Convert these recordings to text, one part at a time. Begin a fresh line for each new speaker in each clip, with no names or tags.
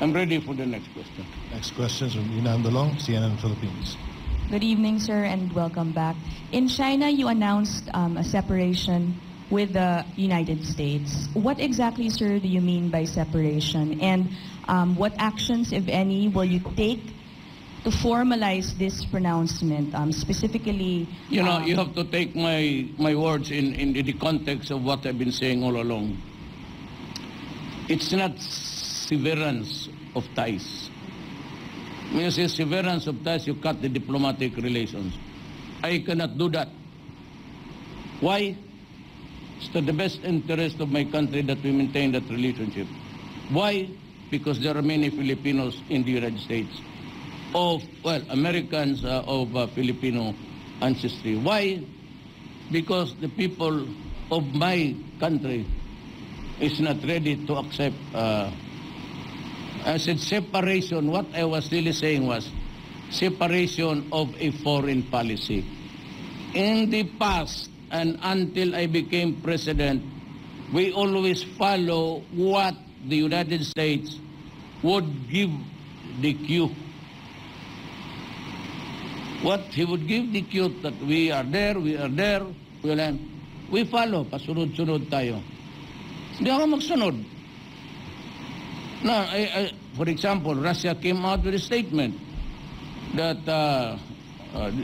I'm ready for the next question.
Next question is from Ina Andalong, CNN Philippines.
Good evening, sir, and welcome back. In China, you announced a separation with the United States. What exactly, sir, do you mean by separation? And what actions, if any, will you take to formalize this pronouncement, specifically?
You know, you have to take my words in the context of what I've been saying all along. It's not severance of ties. When you say severance of ties, you cut the diplomatic relations. I cannot do that. Why? It's to the best interest of my country that we maintain that relationship. Why? Because there are many Filipinos in the United States, Americans of Filipino ancestry. Why? Because the people of my country is not ready to accept. I said separation. What I was really saying was separation of a foreign policy. In the past, and until I became president, we always follow what the United States would give the cue. What he would give the cue that we are there, we follow, pasunod-sunod tayo. Hindi ako magsunod. Now, for example, Russia came out with a statement that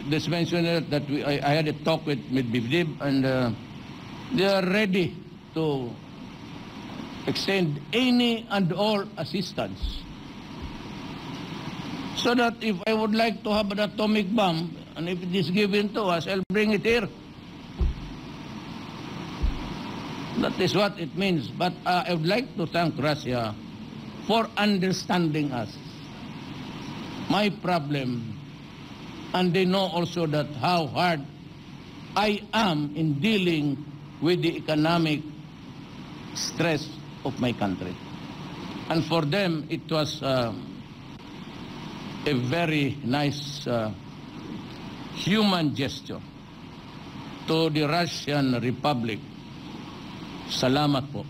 this mentioned that I had a talk with Medvedev, and they are ready to extend any and all assistance. So that if I would like to have an atomic bomb, and if it is given to us, I'll bring it here. That is what it means. But I would like to thank Russia for understanding us. My problem, and they know also that how hard I am in dealing with the economic stress of my country. And for them, it was a very nice human gesture to the Russian Republic. Salamat po.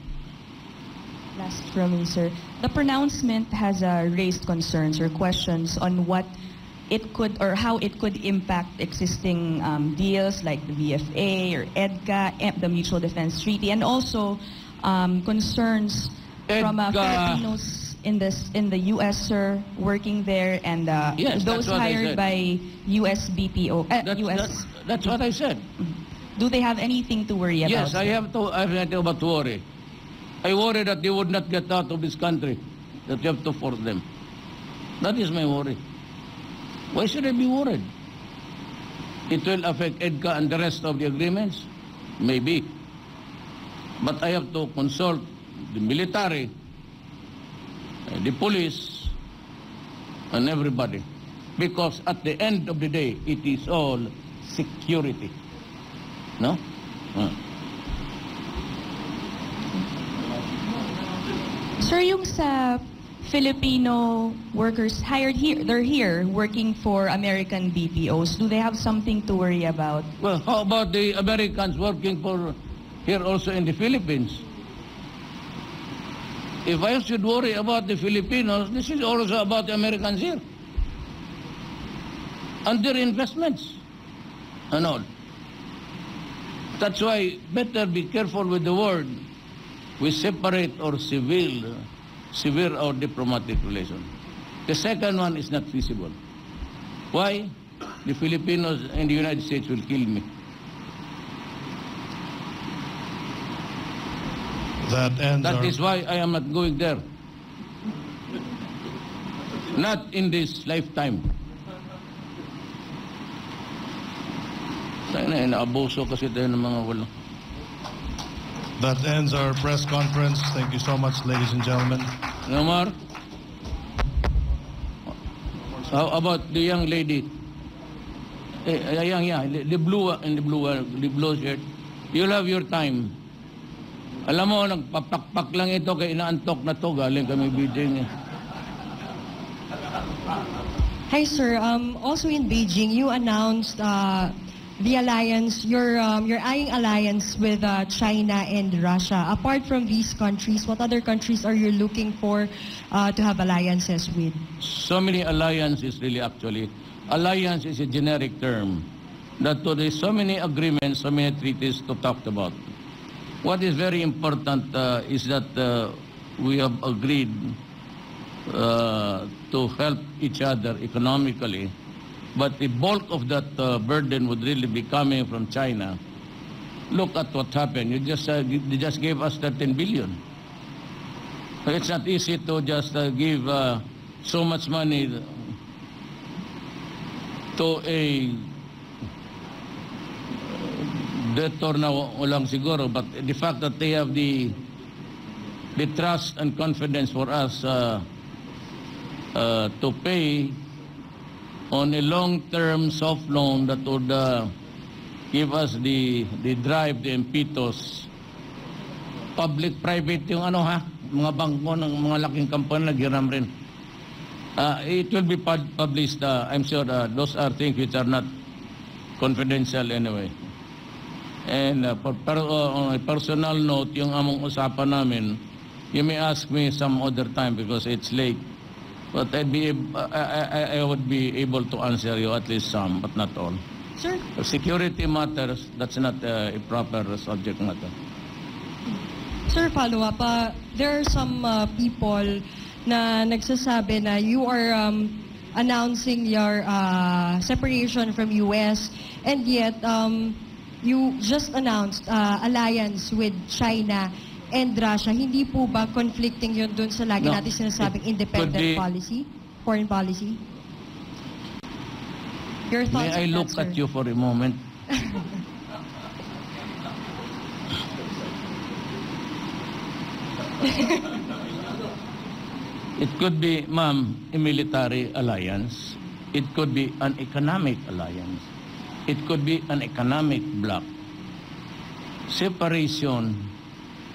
Last from me, sir. The pronouncement has raised concerns or questions on what it could or how it could impact existing deals like the VFA or EDCA, the Mutual Defense Treaty, and also concerns from Filipinos in the U.S., sir, working there, and
yes,
those hired by U.S. BPO.
That's what I said.
Do they have anything to worry about?
Yes, I have nothing about to worry. I worry that they would not get out of this country, that you have to force them. That is my worry. Why should I be worried? It will affect EDCA and the rest of the agreements? Maybe. But I have to consult the military, the police, and everybody. Because at the end of the day, it is all security. No?
Sir, yung sa Filipino workers hired here, they're here working for American BPOs. Do they have something to worry about?
Well, how about the Americans working for here also in the Philippines? If I should worry about the Filipinos, this is also about the Americans here. And their investments and all. That's why better be careful with the word. We separate or severe our diplomatic relations. The second one is not feasible. Why? The Filipinos in the United States will kill me.
That
is why I am not going there. Not in this lifetime. Inaabuso kasi tayo ng mga walang.
That ends our press conference. Thank you so much, ladies and gentlemen.
Nomar, how about the young lady? The blue shirt. You'll have your time. Alam mo, nagpapakpak lang ito kaya inaantok na to. Galing kami Beijing.
Hi, sir. Also in Beijing, you announced the alliance, you're eyeing alliance with China and Russia. Apart from these countries, what other countries are you looking for to have alliances with?
So many alliances really actually. Alliance is a generic term. That there is so many agreements, so many treaties to talk about. What is very important is that we have agreed to help each other economically. But the bulk of that burden would really be coming from China. Look at what happened. You just gave us 13 billion. It's not easy to just give so much money to a debtor na walang siguro. But the fact that they have the trust and confidence for us to pay on a long-term soft loan that would give us the drive, the impetus. Public-private yung mga bangko ng mga laking company naghiram rin. It will be published. I'm sure those are things which are not confidential anyway. And on a personal note, yung among usapan namin, you may ask me some other time because it's late. But I would be able to answer you at least some, but not all.
Sir?
Security matters, that's not a proper subject matter.
Sir, follow up. There are some people na nagsasabi na you are announcing your separation from US and yet you just announced alliance with China and Russia. Hindi po ba conflicting yun dun sa lagi natin sinasabing independent policy, foreign policy? Your thoughts
May I look at you for a moment? It could be, ma'am, a military alliance. It could be an economic alliance. It could be an economic bloc. Separation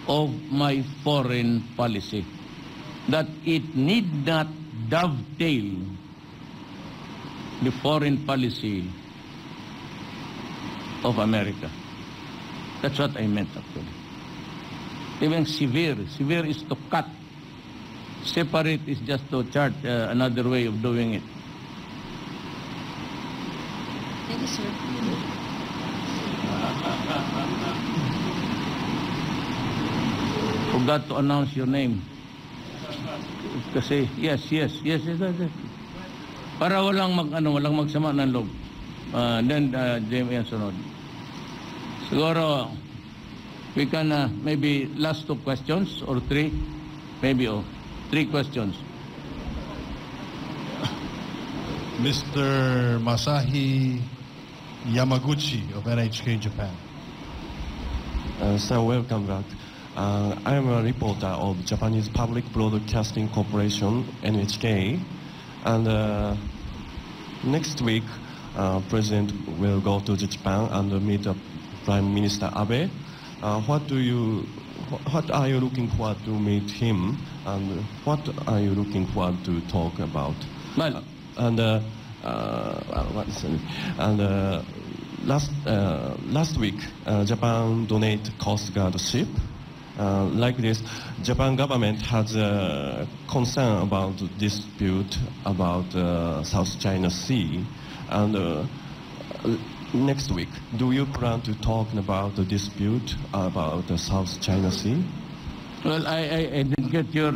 of my foreign policy, that it need not dovetail the foreign policy of America. That's what I meant actually. Even severe is to cut. Separate is just to chart another way of doing it.
Thank you, sir.
Forgot to announce your name. Kasi, yes. Para walang magsama ng loob. Then, Jamie ang sunod. Siguro, we can maybe last 2 questions or 3. Maybe, 3 questions.
Mr. Masahi Yamaguchi of NHK Japan.
Sir, welcome back. I am a reporter of Japanese Public Broadcasting Corporation, NHK, and next week, President will go to Japan and meet Prime Minister Abe. What are you looking forward to meet him, and what are you looking forward to talk about?
Well,
last week, Japan donate Coast Guard ship. Like this, Japan government has a concern about dispute about South China Sea, and next week, do you plan to talk about the dispute about the South China Sea?
well, I didn't get your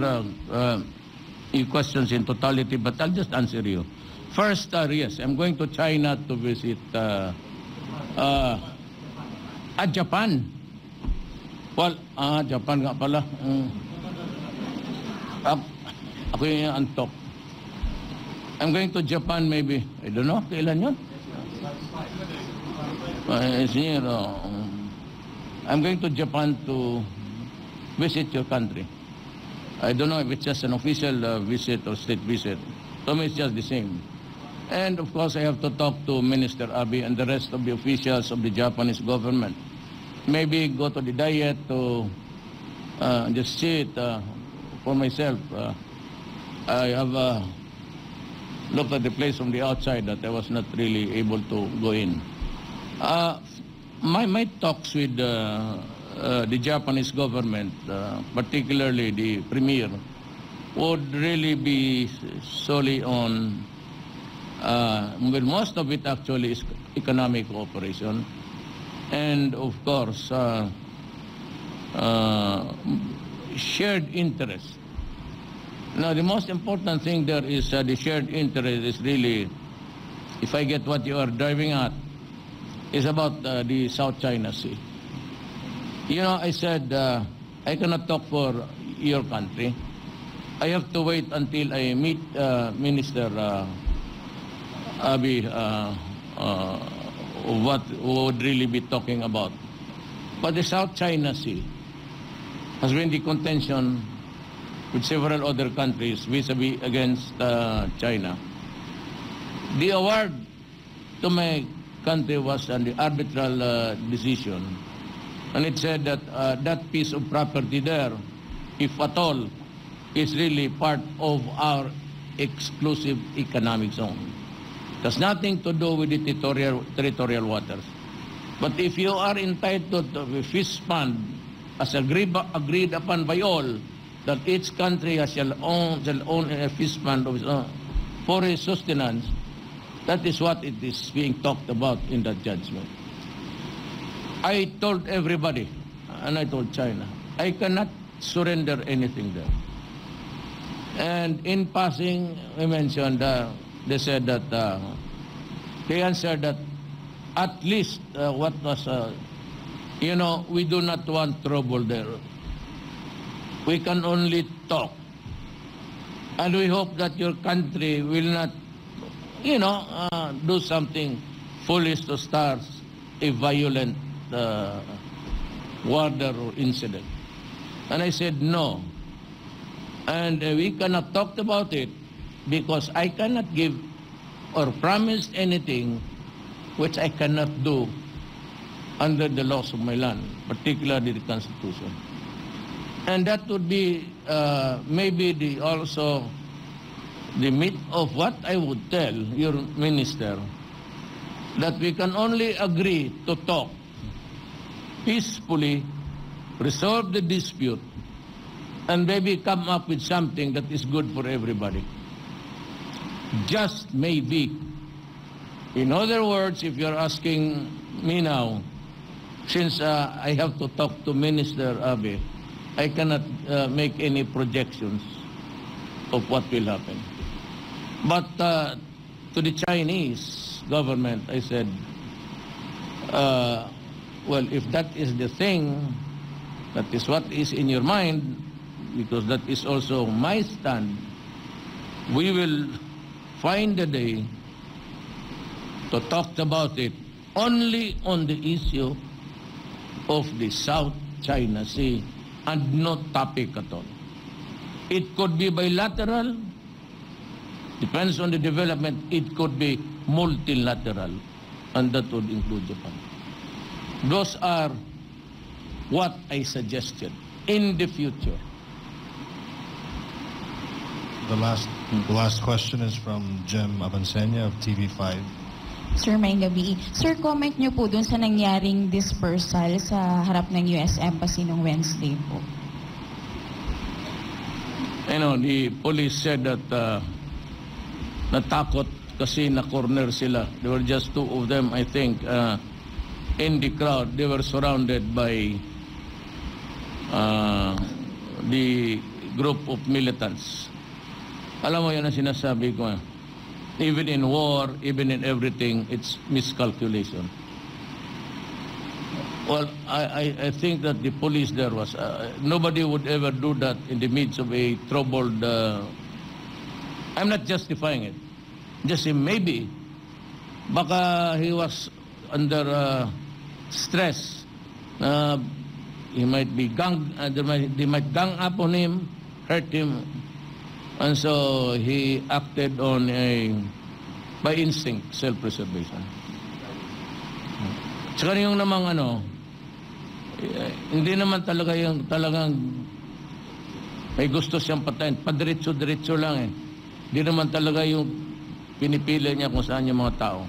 questions in totality, but I'll just answer you. First, yes, I'm going to China to visit Japan. Well, Japan nga pala. Ako yung antok. I'm going to Japan maybe. I don't know, kailan yun? I'm going to Japan to visit your country. I don't know if it's just an official visit or state visit. To me, it's just the same. And of course, I have to talk to Minister Abe and the rest of the officials of the Japanese government. Maybe go to the diet to just see it for myself. I have looked at the place from the outside that I was not really able to go in. My talks with the Japanese government, particularly the premier, would really be solely on, well, most of it actually is economic cooperation, and of course, shared interest. Now, the most important thing there is the shared interest is really, if I get what you are driving at, is about the South China Sea. You know, I said I cannot talk for your country. I have to wait until I meet Minister Abe, what would really be talking about. But the South China Sea has been the contention with several other countries vis-a-vis against China. The award to my country was an arbitral decision, and it said that that piece of property there, if at all, is really part of our exclusive economic zone. It has nothing to do with the territorial waters. But if you are entitled to a fish fund, as agreed upon by all, that each country shall own a fish fund of its own for its sustenance, that is what it is being talked about in that judgment. I told everybody, and I told China, I cannot surrender anything there. And in passing, we mentioned, they said that, they answered that at least what was, we do not want trouble there. We can only talk. And we hope that your country will not, do something foolish to start a violent war or incident. And I said no. And we cannot talk about it because I cannot give or promise anything which I cannot do under the laws of my land, particularly the Constitution. And that would be maybe also the meat of what I would tell your minister, that we can only agree to talk peacefully, resolve the dispute, and maybe come up with something that is good for everybody. Just maybe. In other words, if you're asking me now, since I have to talk to Minister Abe, I cannot make any projections of what will happen. But to the Chinese government, I said, well, if that is the thing, that is what is in your mind, because that is also my stand, we will find a day to talk about it only on the issue of the South China Sea and no topic at all. It could be bilateral, depends on the development. It could be multilateral, and that would include Japan. Those are what I suggested in the future.
The last question is from Jem Abansenya of TV5.
Sir, may gabi. Sir, comment nyo po dun sa nangyaring dispersal sa harap ng US Embassy noong Wednesday po.
The police said that natakot kasi na-corner sila. There were just two of them, I think, in the crowd. They were surrounded by the group of militants. Alam mo yan ang sinasabi ko. Even in war, even in everything, it's miscalculation. Well, I think that the police there was, nobody would ever do that in the midst of a troubled, I'm not justifying it. Just say maybe, baka he was under stress. He might be they might gang up on him, hurt him, and so he acted on by instinct, self-preservation. Tsaka yung namang hindi naman talagang may gusto siyang patayin. Padiretso-diretso lang eh. Hindi naman talaga yung pinipili niya kung saan yung mga tao.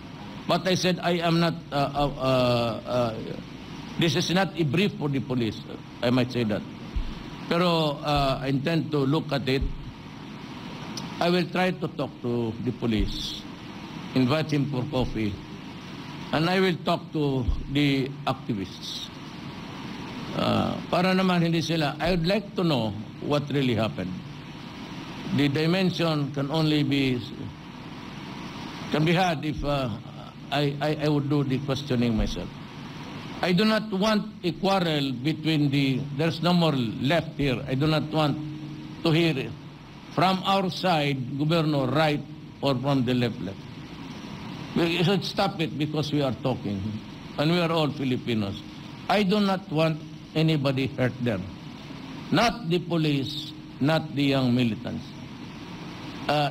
But I said I am not, this is not a brief for the police. I might say that. Pero I intend to look at it. I will try to talk to the police, invite him for coffee, and I will talk to the activists. Para naman hindi sila, I would like to know what really happened. The dimension can be had if I would do the questioning myself. I do not want a quarrel between there's no more left here. I do not want to hear it from our side, Governor, right, or from the left. We should stop it because we are talking, and we are all Filipinos. I do not want anybody hurt there. Not the police, not the young militants.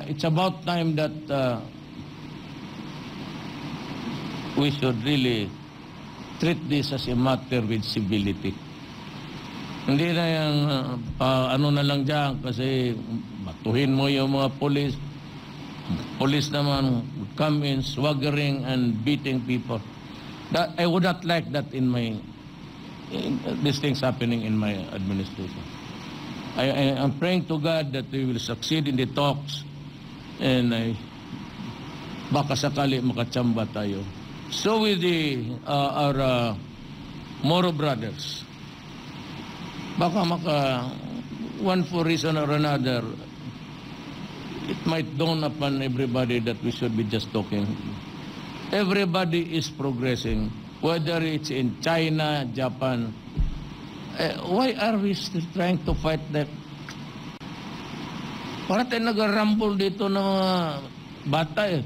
It's about time that we should really treat this as a matter with civility. Hindi na yung ano na lang dyan kasi batuhin mo yung mga police. Police naman would come in swaggering and beating people. That I would not like that these things happening in my administration. I am praying to God that we will succeed in the talks and baka sakali makachamba tayo. So with our Moro brothers, baka one for reason or another, it might dawn upon everybody that we should be just talking. Everybody is progressing, whether it's in China, Japan. Why are we still trying to fight that? Para tayo nag-rumble dito ng mga bata eh.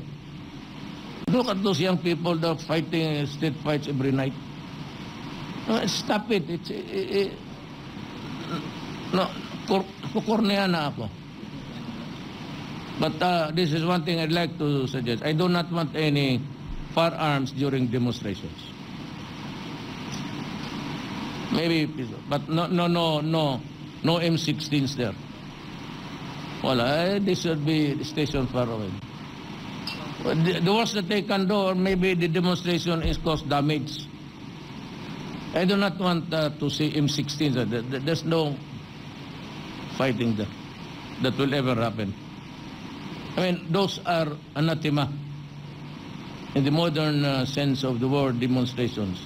Look at those young people that are fighting street fights every night. Stop it. No, kukornea na ako. But this is one thing I'd like to suggest. I do not want any firearms during demonstrations. Maybe, but no M16s there. Wala, they should be stationed far away. The worst that they can do, or maybe the demonstration is cause damage. I do not want to see M16s. There's no fighting there that will ever happen. I mean, those are anathema in the modern sense of the word demonstrations.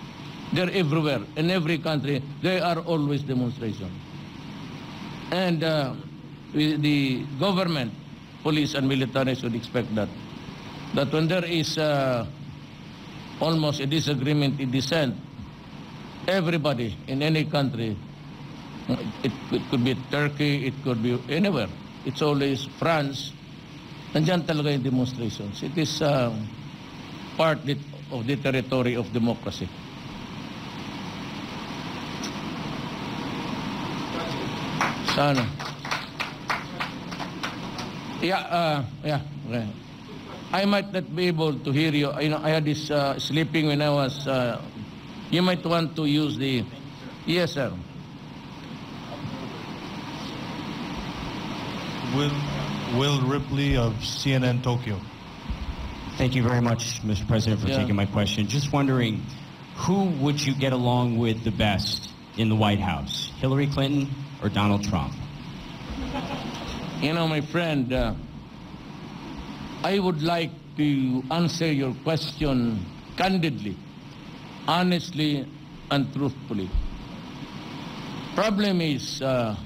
They're everywhere. In every country, there are always demonstrations. And the government, police and military should expect that when there is almost a disagreement in dissent, everybody in any country, it could be Turkey, it could be anywhere. It's always France. Nandiyan talaga yung demonstrations. It is part of the territory of democracy. Sana. Yeah, okay. I might not be able to hear you. You know, I had this sleeping when I was. You might want to use the. Yes, sir.
Will Ripley of CNN Tokyo.
Thank you very much, Mr. President, for taking my question. Just wondering, who would you get along with the best in the White House, Hillary Clinton or Donald Trump?
You know, my friend, I would like to answer your question candidly, honestly, and truthfully. Problem is, of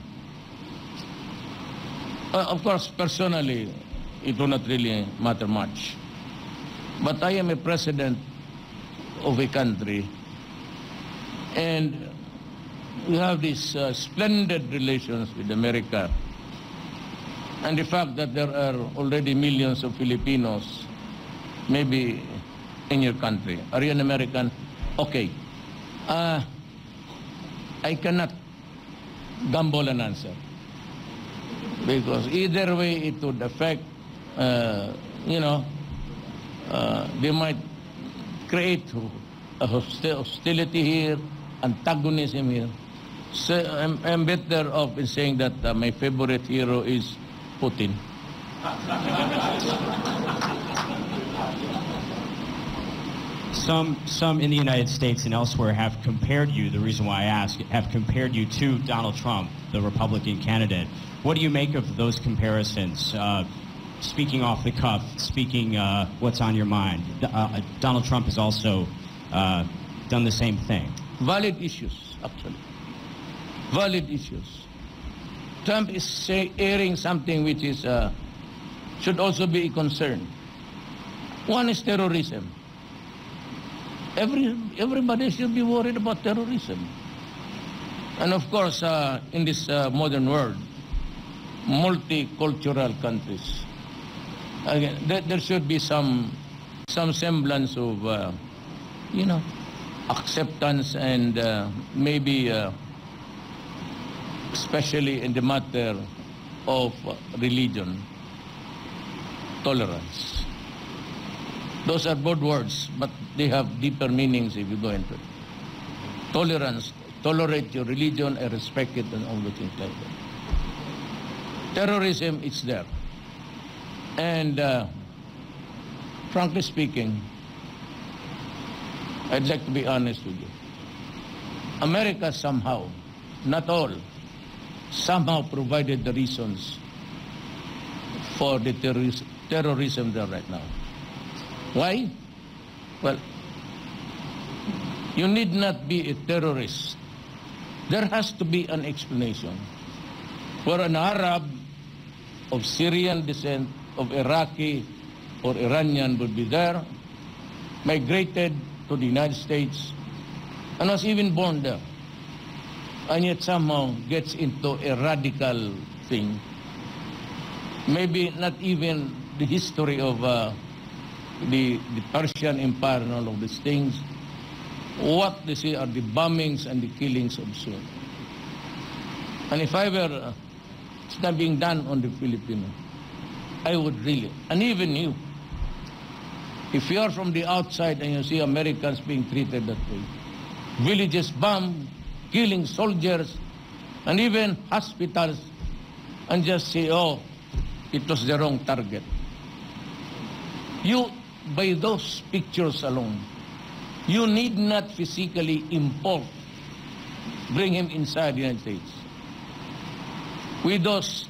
course, personally, it will not really matter much. But I am a president of a country, and we have these splendid relations with America. And the fact that there are already millions of Filipinos, maybe in your country. Are you an American? Okay. I cannot gamble an answer. Because either way it would affect, they might create a hostility here, antagonism here. So I'm better off in saying that my favorite hero is Putin.
Some in the United States and elsewhere have compared you, the reason why I ask, have compared you to Donald Trump, the Republican candidate. What do you make of those comparisons? Speaking off the cuff, speaking what's on your mind. Donald Trump has also done the same thing.
Valid issues, actually. Valid issues. Trump is airing something which is should also be a concern. One is terrorism. Everybody should be worried about terrorism. And of course, in this modern world, multicultural countries, again, there should be some semblance of, acceptance and maybe, especially in the matter of religion, tolerance. Those are both words, but they have deeper meanings if you go into it. Tolerance, tolerate your religion and respect it and all the things like that. Terrorism, it's there. And frankly speaking, I'd like to be honest with you. America somehow, not all, somehow provided the reasons for the terrorism there right now. Why? Well, you need not be a terrorist. There has to be an explanation. For an Arab of Syrian descent, of Iraqi or Iranian would be there, migrated to the United States, and was even born there, and yet somehow gets into a radical thing. Maybe not even the history of the Persian Empire and all of these things. What they say are the bombings and the killings of Sunni. And if I were it's not being done on the Filipino, I would really, and even you, if you are from the outside and you see Americans being treated that way, villages bombed, killing soldiers, and even hospitals, and just say, oh, it was the wrong target. You, by those pictures alone, you need not physically bring him inside the United States. With those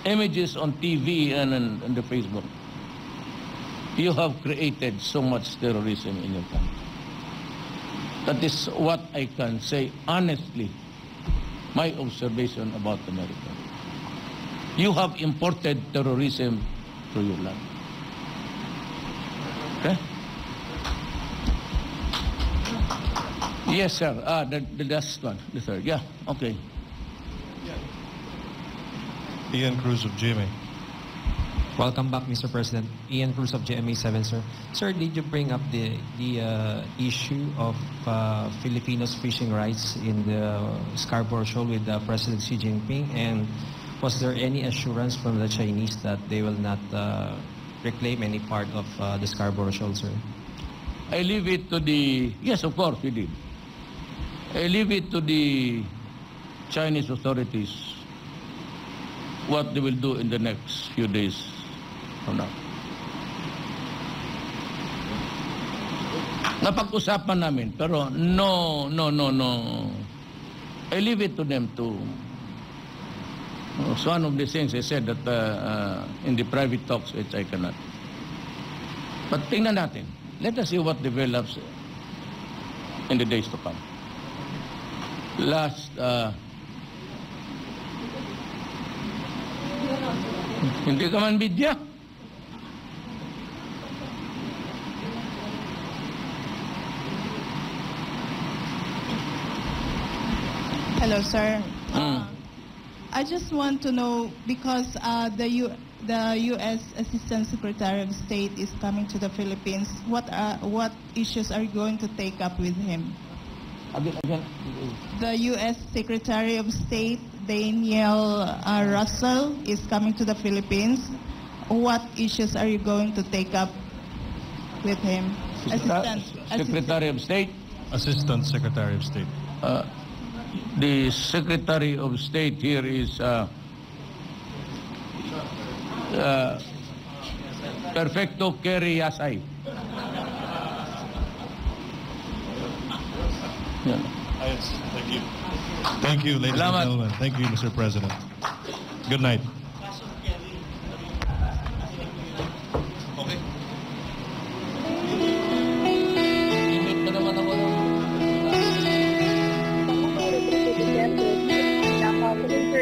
images on TV and on the Facebook, you have created so much terrorism in your country. That is what I can say honestly, my observation about America. You have imported terrorism to your land. Okay? Yes, sir. The last one, the third. Yeah, okay.
Ian Cruz of GMA.
Welcome back, Mr. President. Ian Cruz of GMA7, sir. Sir, did you bring up the issue of Filipinos' fishing rights in the Scarborough Shoal with President Xi Jinping? And was there any assurance from the Chinese that they will not reclaim any part of the Scarborough Shoal, sir?
I leave it to the... Yes, of course, we did. I leave it to the Chinese authorities what they will do in the next few days from now. Napag-usapan namin, pero no. I leave it to them to... So one of the things I said that in the private talks, which I cannot. But tingnan natin. Let us see what develops in the days to come. Last... Hindi ka man bidya.
Hello, sir. I just want to know, because the U.S. Assistant Secretary of State is coming to the Philippines, what issues are you going to take up with him?
Again.
The U.S. Secretary of State, Daniel Russell, is coming to the Philippines. What issues are you going to take up with him?
Secretary of State?
Assistant Secretary of State.
The Secretary of State here is Perfecto Kerry Yasay. Yan.
Ayos. Thank you. Thank you, ladies
Salamat.
and gentlemen. Thank you, Mr. President. Good night. Okay.
Limit na naman ako ng...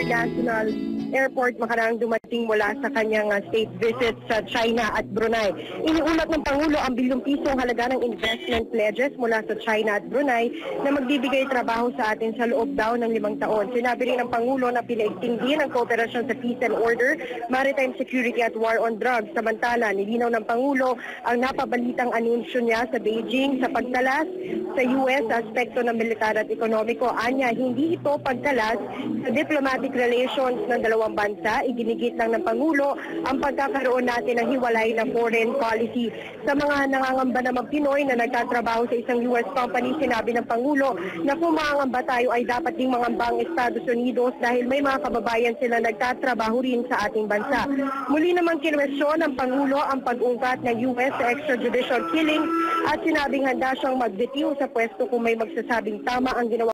International Airport makarang dumating mula sa kanyang state visit sa China at Brunei. Iniulat ng Pangulo ang bilyong pisong halaga ng investment pledges mula sa China at Brunei na magbibigay trabaho sa atin sa loob daw ng 5 taon. Sinabi rin ng Pangulo na pinaigting din ang kooperasyon sa peace and order, maritime security at war on drugs. Samantala, nilinaw ng Pangulo ang napabalitang anunsyo niya sa Beijing sa pagtalas sa US sa aspekto ng militar at ekonomiko. Anya, hindi ito pagtalas sa diplomatic relations ng dalawang bansa. Iginigit lang ng Pangulo ang pagkakaroon natin ng hiwalay na foreign policy. Sa mga nangangamba na Pinoy na nagtatrabaho sa isang US company, sinabi ng Pangulo na kung mangangamba tayo ay dapat ding mangamba ang Estados Unidos dahil may mga kababayan sila nagtatrabaho rin sa ating bansa. Muli namang kinwestiyon ng Pangulo ang pag-ungkat ng US sa extrajudicial killing at sinabing handa siyang magbitiw sa pwesto kung may magsasabing tama ang ginawa